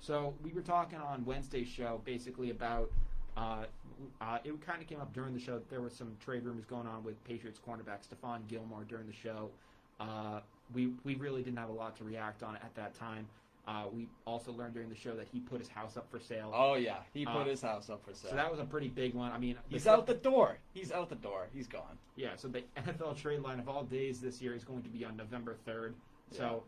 So we were talking on Wednesday's show basically about it kind of came up during the show that there was some trade rumors going on with Patriots cornerback Stephon Gilmore during the show. We really didn't have a lot to react on at that time. We also learned during the show that he put his house up for sale. Oh, yeah. He put his house up for sale. So that was a pretty big one. I mean, he's out the door. He's out the door. He's gone. Yeah, so the NFL trade line of all days this year is going to be on November 3rd. Yeah. So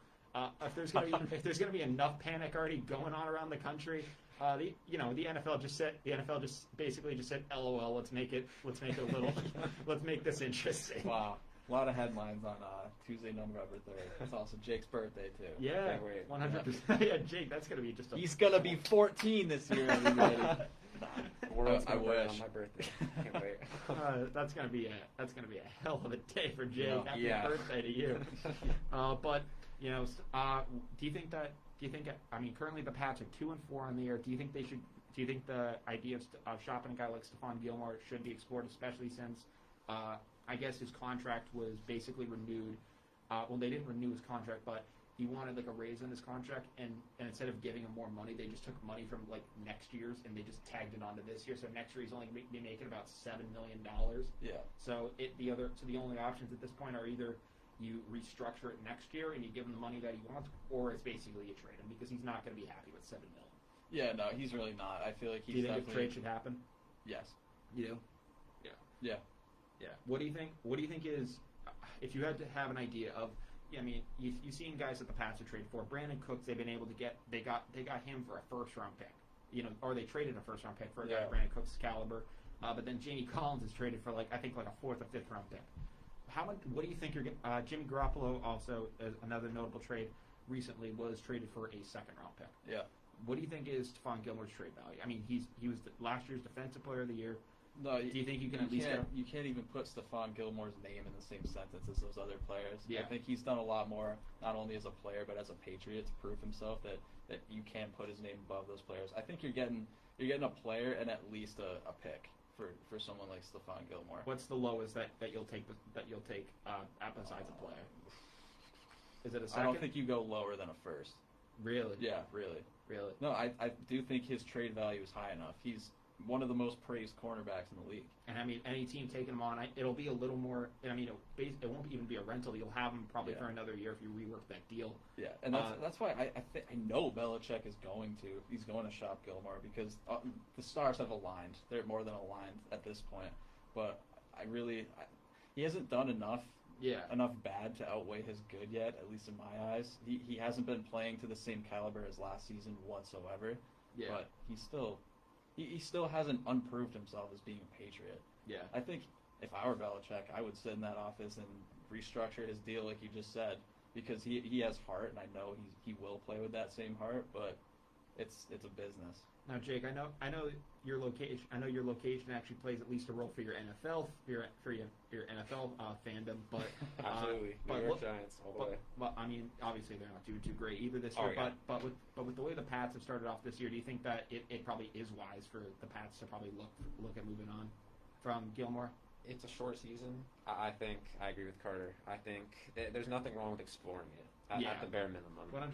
if there's going to be enough panic already going on around the country, the NFL just basically said, LOL, let's make it a little, let's make this interesting. Wow. A lot of headlines on Tuesday, November 3rd. It's also Jake's birthday, too. Yeah, 100%. Yeah, Jake, that's going to be just a... He's going to be 14 this year, everybody. I wish. On my birthday. Can't wait. That's going to be a hell of a day for Jake. Yeah. Happy birthday to you. But, do you think, I mean, currently the Pats are 2-4 on the year. Do you think the idea of shopping a guy like Stephon Gilmore should be explored, especially since... I guess his contract was basically renewed. Well, they didn't renew his contract, but he wanted like a raise on his contract, and instead of giving him more money, they just took money from like next year's and they just tagged it onto this year. So next year he's only be making about $7 million. Yeah. So the only options at this point are either you restructure it next year and you give him the money that he wants, or it's basically you trade him because he's not going to be happy with $7 million. Yeah, no, he's really not. I feel like he's. Do you think a trade should happen? Yes. You do? Yeah. Yeah. Yeah. What do you think? What do you think is, if you had to have an idea of, I mean, you've seen guys that the Pats have traded for. Brandon Cooks, they've been able to get. They got him for a first-round pick. Or they traded a first-round pick for a guy of Brandon Cooks' caliber. But then Jamie Collins is traded for I think a fourth or fifth-round pick. What do you think you're getting? Jimmy Garoppolo also, another notable trade recently, was traded for a second-round pick. Yeah. What do you think is Stephon Gilmore's trade value? I mean, he was last year's Defensive Player of the Year. No, do you think you can at least you can't even put Stephon Gilmore's name in the same sentence as those other players. Yeah. I think he's done a lot more, not only as a player but as a Patriot, to prove himself that you can put his name above those players. I think you're getting a player and at least a pick for someone like Stephon Gilmore. What's the lowest that you'll take besides a player? Is it a second? I don't think you go lower than a first. Really? Yeah, really. Really? No, I do think his trade value is high enough. He's one of the most praised cornerbacks in the league. And I mean, any team taking him on, it'll be a little more. I mean, it won't even be a rental. You'll have him probably for another year if you rework that deal. Yeah, and that's why I know Belichick is going to shop Gilmore because the stars have aligned. They're more than aligned at this point. But he hasn't done enough bad to outweigh his good yet, at least in my eyes. He hasn't been playing to the same caliber as last season whatsoever. Yeah. But he still hasn't unproved himself as being a Patriot. Yeah. I think if I were Belichick, I would sit in that office and restructure his deal like you just said, because he has heart, and I know he will play with that same heart, but it's a business. Now, Jake, I know your location. I know your location actually plays at least a role for your NFL your NFL fandom, but absolutely, New York Giants all the way. But I mean, obviously they're not doing too great either this year. Yeah. But with the way the Pats have started off this year, do you think that it probably is wise for the Pats to probably look at moving on from Gilmore? It's a short season. I think I agree with Carter. I think there's nothing wrong with exploring it at the bare minimum. 100%.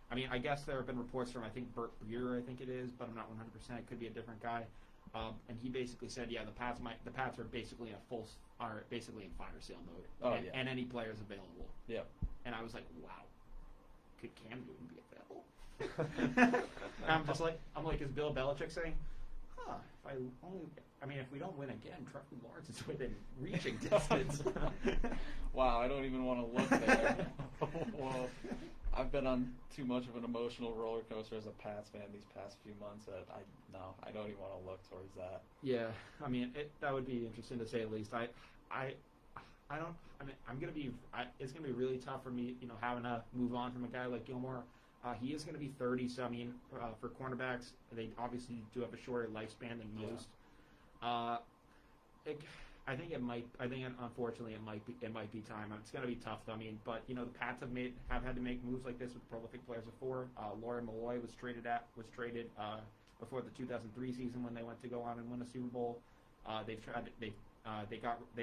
I mean, I guess there have been reports from, I think, Burt Brewer, I think it is, but I'm not 100%. It could be a different guy. And he basically said, the Pats are basically basically in fire sale mode. And any players available. Yeah. And I was like, wow, could Cam Newton be available? I'm like, is Bill Belichick saying, if we don't win again, Trevor Lawrence is within reaching distance. Wow, I don't even want to look there. Well, I've been on too much of an emotional roller coaster as a Pats fan these past few months that I don't even want to look towards that. Yeah, I mean that would be interesting to say at least. It's gonna be really tough for me, having to move on from a guy like Gilmore. He is going to be 30, so I mean, for cornerbacks, they obviously do have a shorter lifespan than most. I think unfortunately it might be time. It's going to be tough though. I mean, but the Pats have had to make moves like this with prolific players before. Lauren Malloy was traded before the 2003 season when they went to go on and win a Super Bowl. They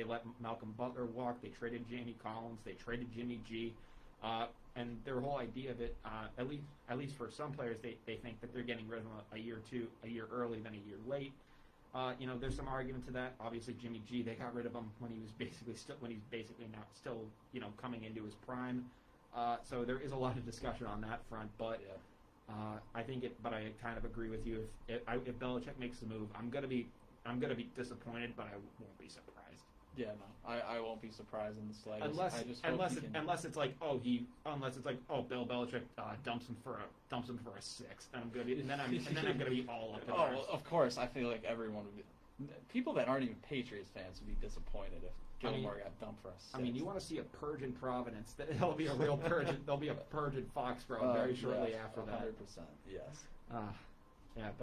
let Malcolm Butler walk. They traded Jamie Collins. They traded Jimmy G. And their whole idea of it, at least for some players, they think that they're getting rid of him a year early than a year late. There's some argument to that. Obviously, Jimmy G, they got rid of him when he's basically not still coming into his prime. So there is a lot of discussion on that front, but I kind of agree with you. If Belichick makes the move, I'm gonna be disappointed, but I won't be surprised. Yeah, no, I won't be surprised in the slightest. Unless it's like Bill Belichick dumps him for a 6, and I'm gonna be all up in arms. Well, of course, I feel like everyone would be. People that aren't even Patriots fans would be disappointed if Gilmore got dumped for a 6. I mean, you want to see a purge in Providence? There'll be a real purge. There'll be a purge in Foxborough very shortly after that. 100%. Yes. Yeah.